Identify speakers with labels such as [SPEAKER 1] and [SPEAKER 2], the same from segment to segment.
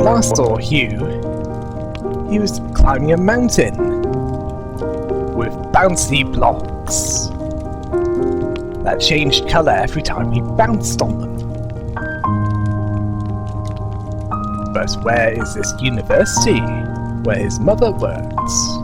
[SPEAKER 1] last saw Hugh, he was climbing a mountain with bouncy blocks that changed colour every time he bounced on them. But where is this university where his mother works?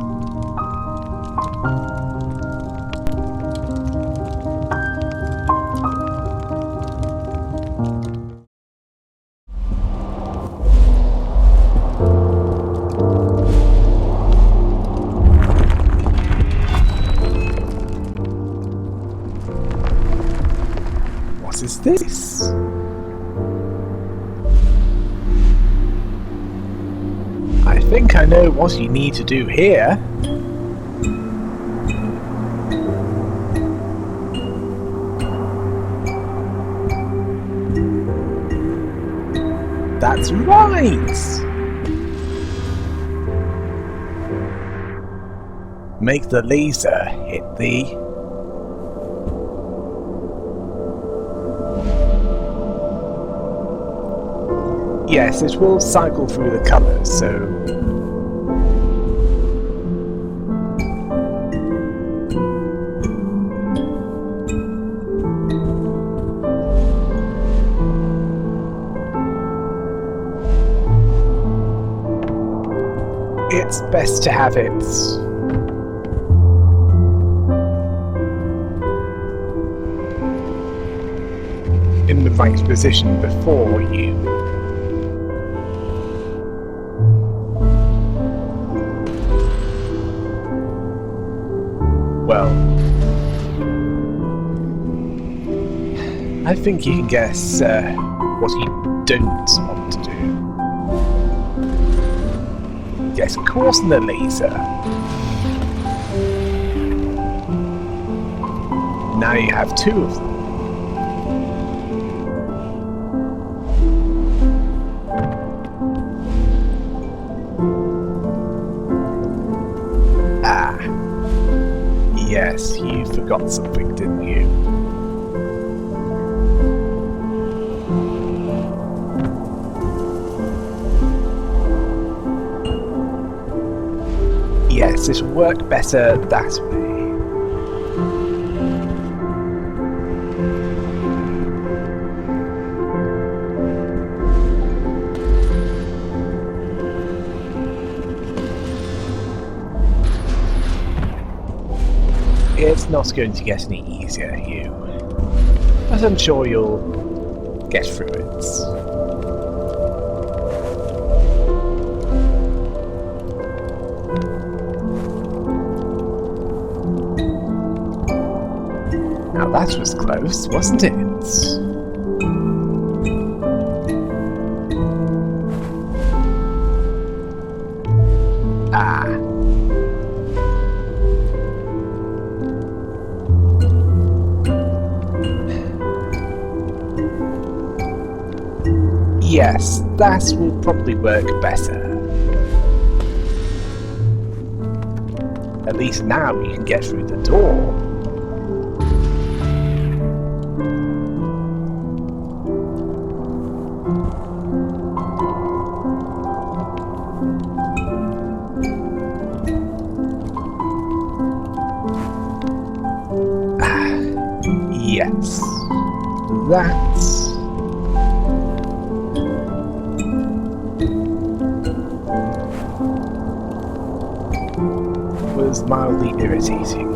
[SPEAKER 1] What is this? I think I know what you need to do here. That's right! Make the laser hit the... Yes, it will cycle through the colours, so... It's best to have it... in the right position before you... Well, I think you can guess what you don't want to do. Yes, of course, in the laser. Now you have two of them. Yes, you forgot something, didn't you? Yes, it'll work better that way. It's not going to get any easier, Hugh, but I'm sure you'll get through it. Now that was close, wasn't it? Yes, that will probably work better. At least now you can get through the door. Yes, that's... was mildly irritating.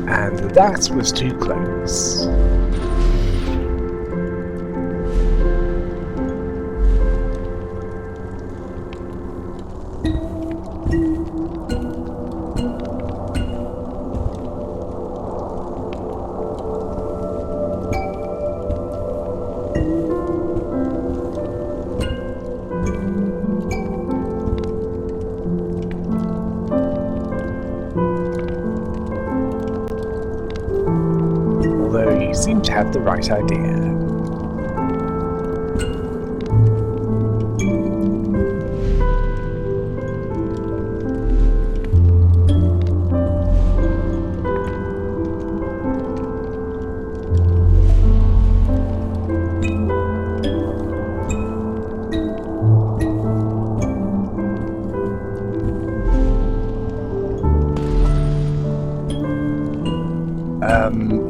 [SPEAKER 1] And that was too close. to have the right idea.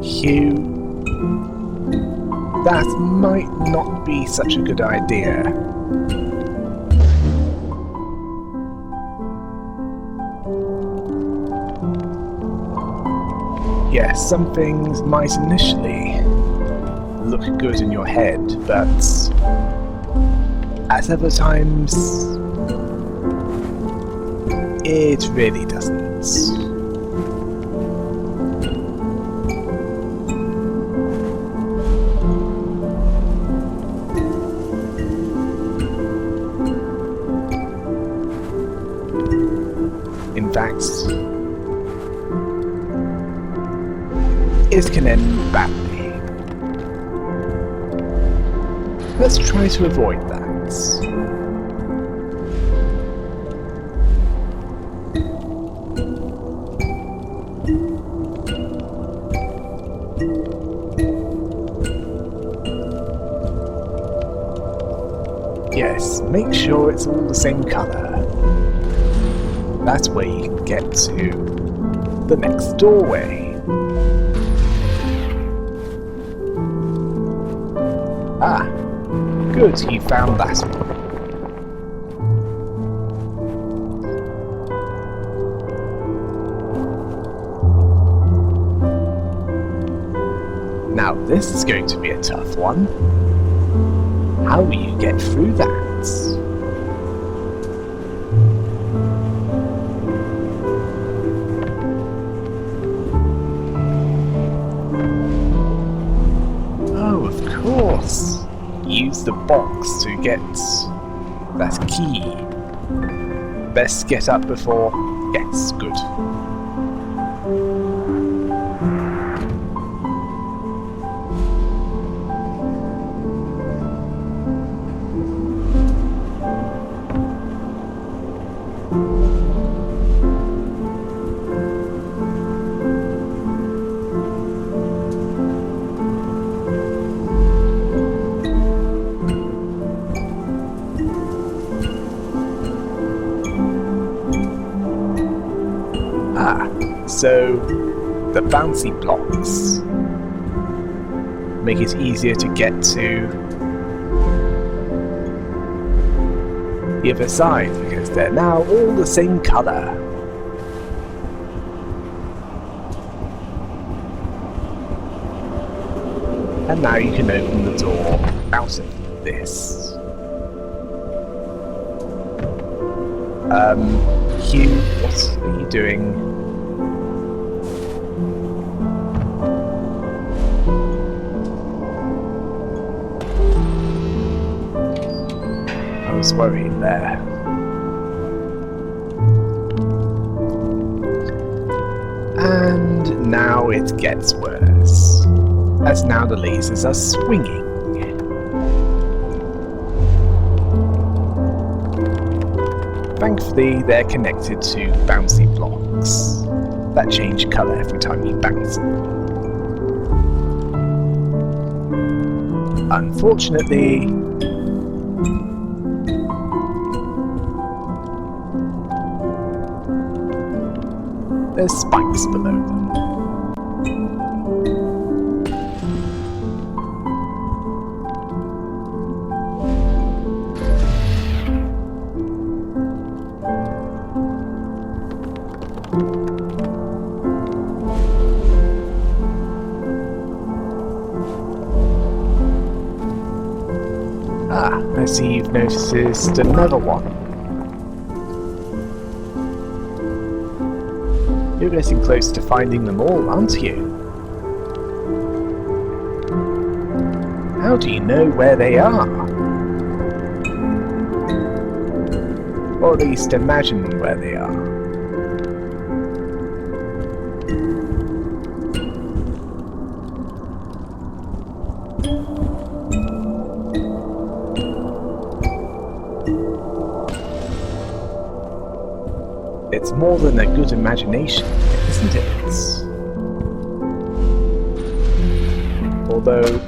[SPEAKER 1] Hugh, that might not be such a good idea. Yes, some things might initially look good in your head, but at other times, it really doesn't. In fact, it can end badly. Let's try to avoid that. Yes, make sure it's all the same colour. That's where you can get to the next doorway. Ah, good, you found that one. Now this is going to be a tough one. How will you get through that? Use the box to get that key. Best get up before... Yes, good. So, the bouncy blocks make it easier to get to the other side because they're now all the same colour. And now you can open the door out of this. Hugh, what are you doing? I was worried there. And now it gets worse, as now the lasers are swinging. Thankfully, they're connected to bouncy blocks that change colour every time you bounce them. Unfortunately, there's spikes below them. I see you've noticed another one. You're getting close to finding them all, aren't you? How do you know where they are? Or at least imagine where they are. It's more than a good imagination, isn't it? Although...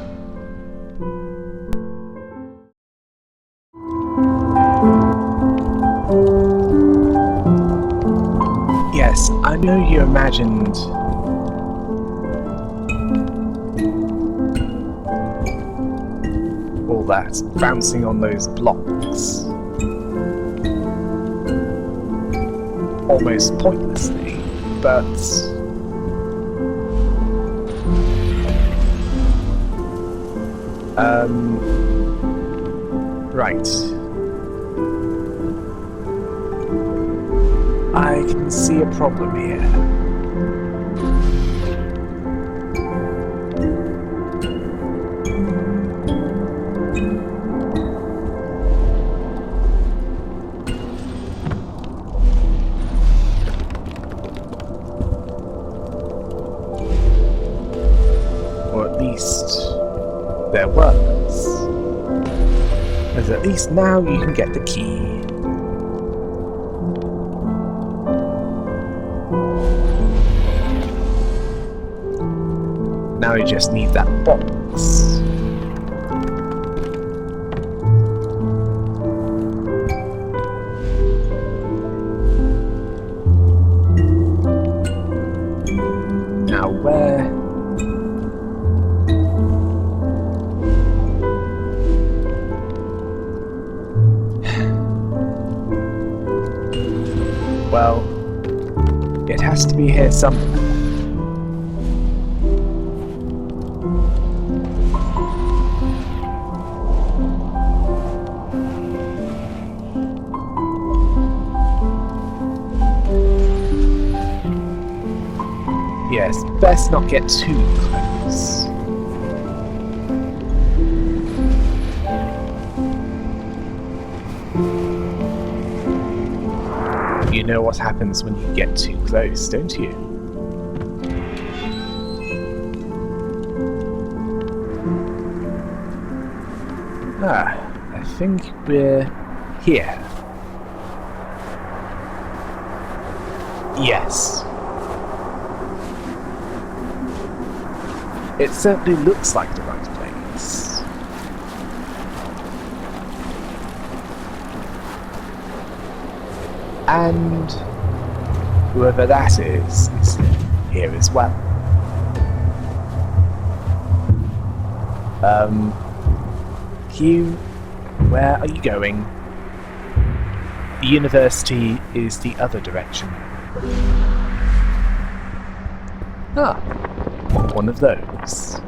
[SPEAKER 1] Yes, I know you imagined... all that, bouncing on those blocks. Almost pointlessly, but... Right. I can see a problem here. Or at least there was. As at least now you can get the key. Now you just need that box. Now where? Well, it has to be here somewhere. Yes, best not get too close. You know what happens when you get too close, don't you? Ah, I think we're here. Yes. It certainly looks like the right place. And whoever that is here as well. Hugh, where are you going? The university is the other direction. Ah, one of those.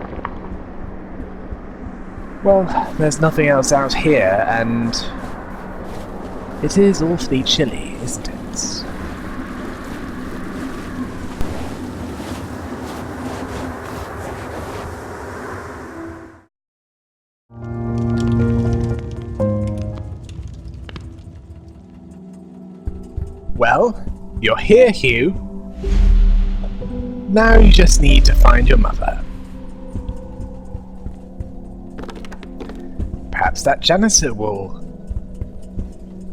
[SPEAKER 1] Well, there's nothing else out here, and it is awfully chilly, isn't it? Well, you're here, Hugh. Now you just need to find your mother. Perhaps that janitor will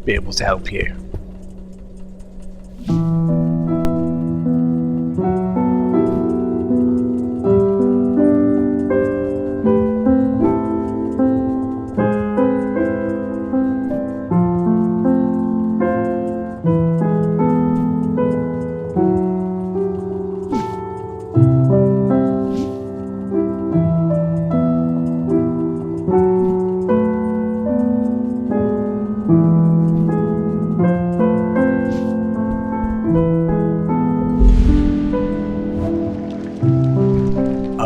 [SPEAKER 1] be able to help you.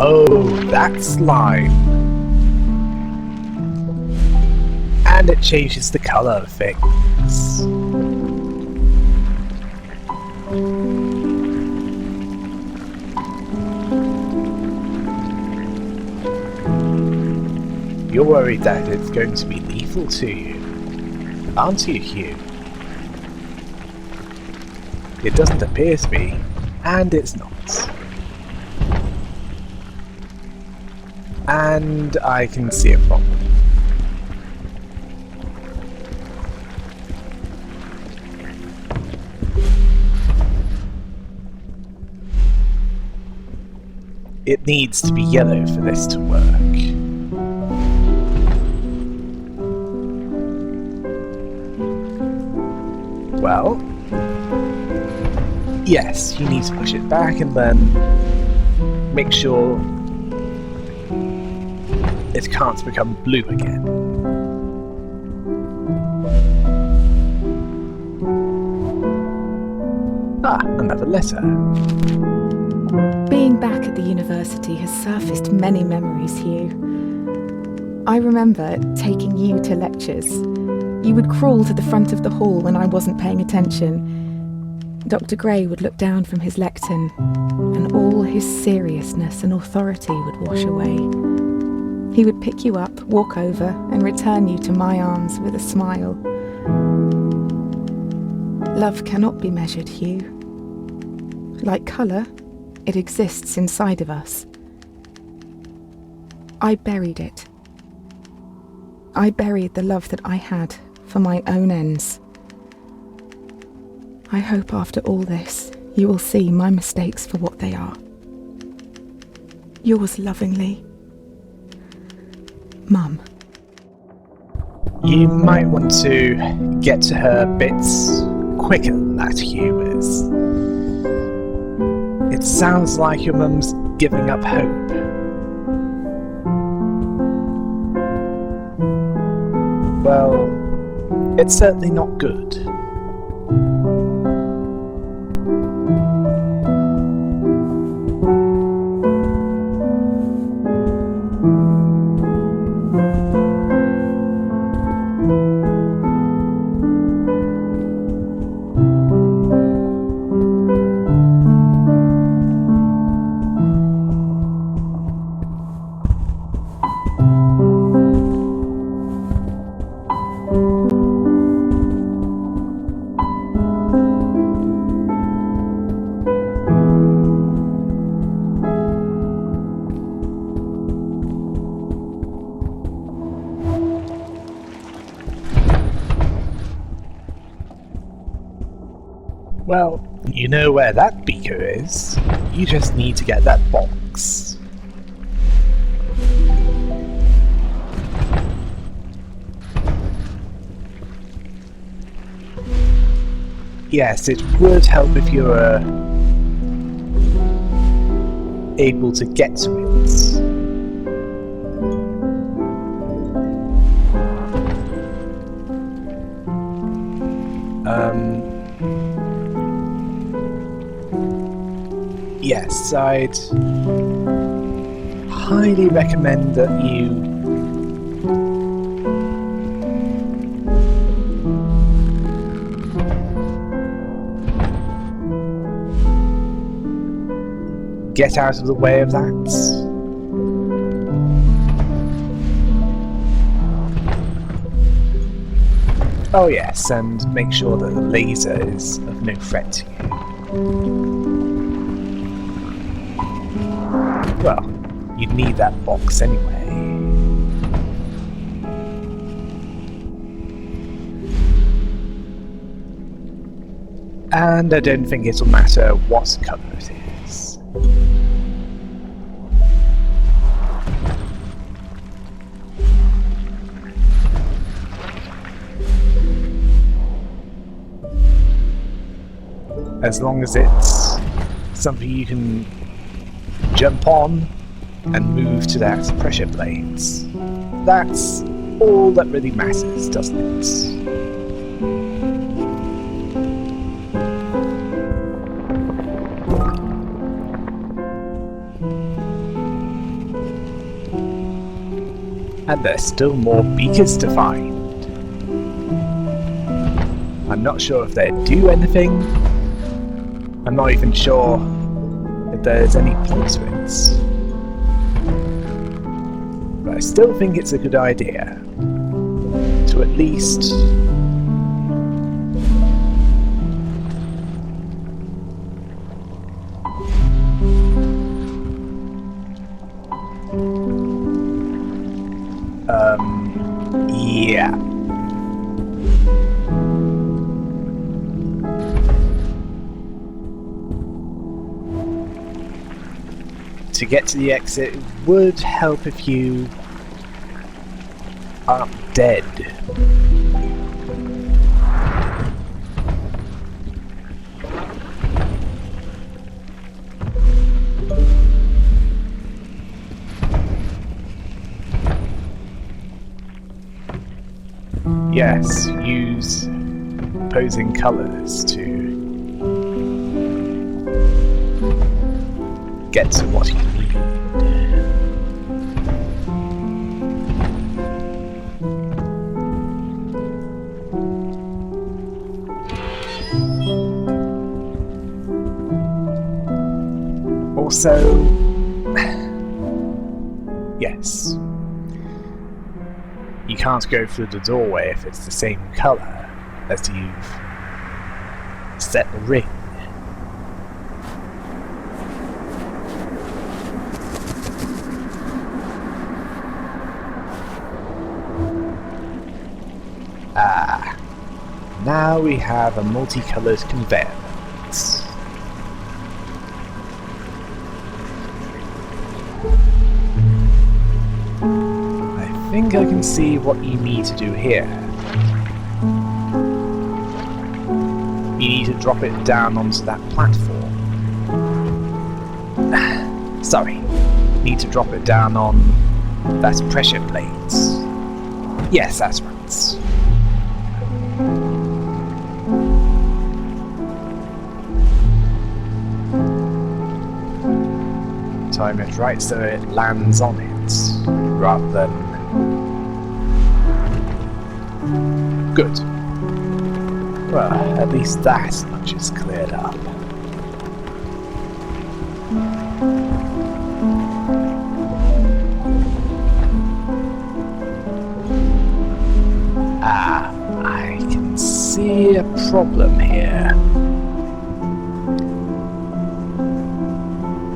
[SPEAKER 1] Oh, that slime. And it changes the colour of things. You're worried that it's going to be lethal to you, aren't you, Hugh? It doesn't appear to be, and it's not. And I can see a problem. it needs to be yellow for this to work. Well, yes, you need to push it back and then make sure it can't become blue again. Ah, another letter.
[SPEAKER 2] Being back at the university has surfaced many memories, Hugh. I remember taking you to lectures. You would crawl to the front of the hall when I wasn't paying attention. Dr. Gray would look down from his lectern, and all his seriousness and authority would wash away. He would pick you up, walk over, and return you to my arms with a smile. Love cannot be measured, Hugh. Like colour, it exists inside of us. I buried it. I buried the love that I had for my own ends. I hope after all this, you will see my mistakes for what they are. Yours lovingly, Mum.
[SPEAKER 1] You might want to get to her bits quicker than that, Hugh is. It sounds like your mum's giving up hope. Well, it's certainly not good. Well, you know where that beaker is. You just need to get that box. Yes, it would help if you were able to get to it. Yes, I'd highly recommend that you get out of the way of that. Oh yes, and make sure that the laser is of no threat to you. Well, you'd need that box anyway. And I don't think it'll matter what colour it is. As long as it's something you can jump on and move to that pressure plates. That's all that really matters, doesn't it? And there's still more beakers to find. I'm not sure if they do anything. I'm not even sure if there's any point to it. But I still think it's a good idea to at least yeah. to get to the exit, it would help if you aren't dead. Yes, use opposing colours to get to what you need. Also, yes, you can't go through the doorway if it's the same colour as you've set the ring. Now we have a multicoloured conveyance. I think I can see what you need to do here. You need to drop it down onto that platform. Sorry, need to drop it down on that pressure plate. Yes, that's right. Time it right so it lands on it, rather than... Good. Well, at least that much is cleared up. I can see a problem here.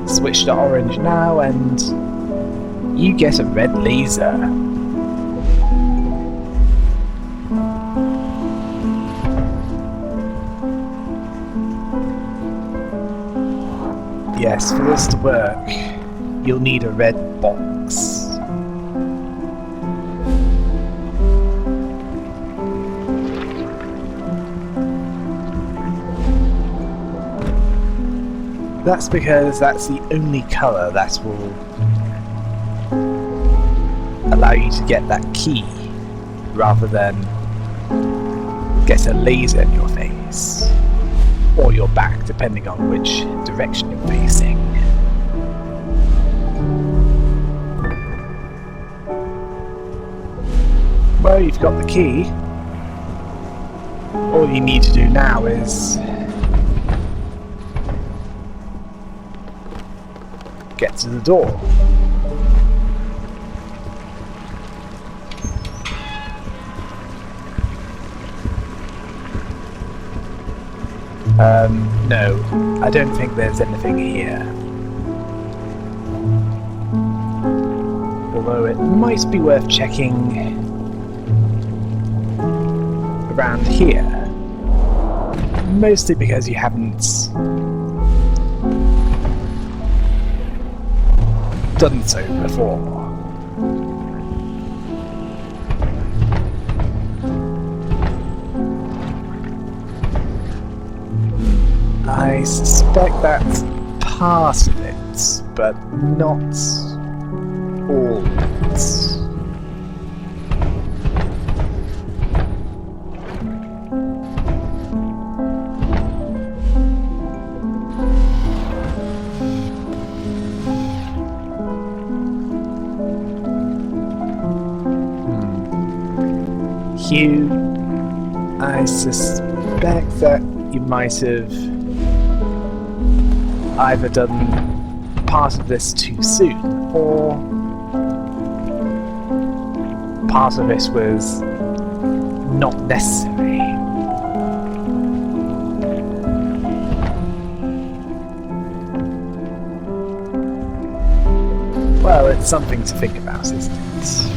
[SPEAKER 1] Switch to orange now and you get a red laser. Yes, for this to work, you'll need a red box. That's because that's the only colour that will allow you to get that key, rather than get a laser in your face, or your back, depending on which direction you're facing. Well, you've got the key. All you need to do now is get to the door. No, I don't think there's anything here. Although it might be worth checking around here. Mostly because you haven't done so before. I suspect that's part of it, but not all of it. Hugh, I suspect that you might have either done part of this too soon, or part of it was not necessary. Well, it's something to think about, isn't it?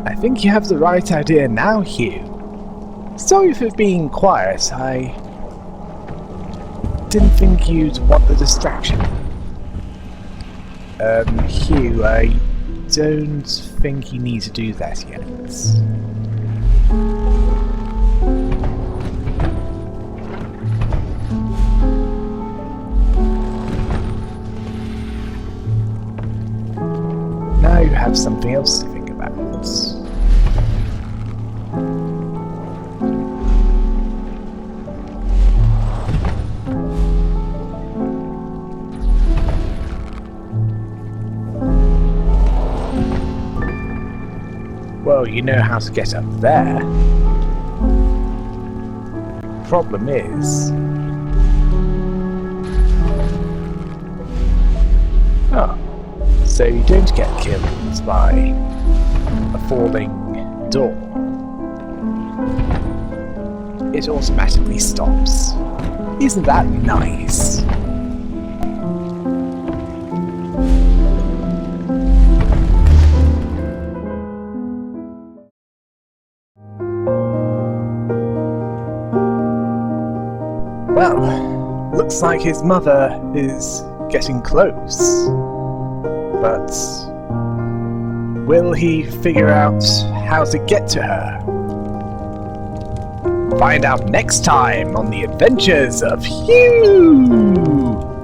[SPEAKER 1] I think you have the right idea now, Hugh. Sorry for being quiet, I didn't think you'd want the distraction. Hugh, I don't think you need to do that yet. Now you have something else to think about. Well, you know how to get up there. Problem is... Oh, so you don't get killed by a falling door. It automatically stops. Isn't that nice? Well, looks like his mother is getting close. But will he figure out how to get to her? Find out next time on the adventures of Hugh!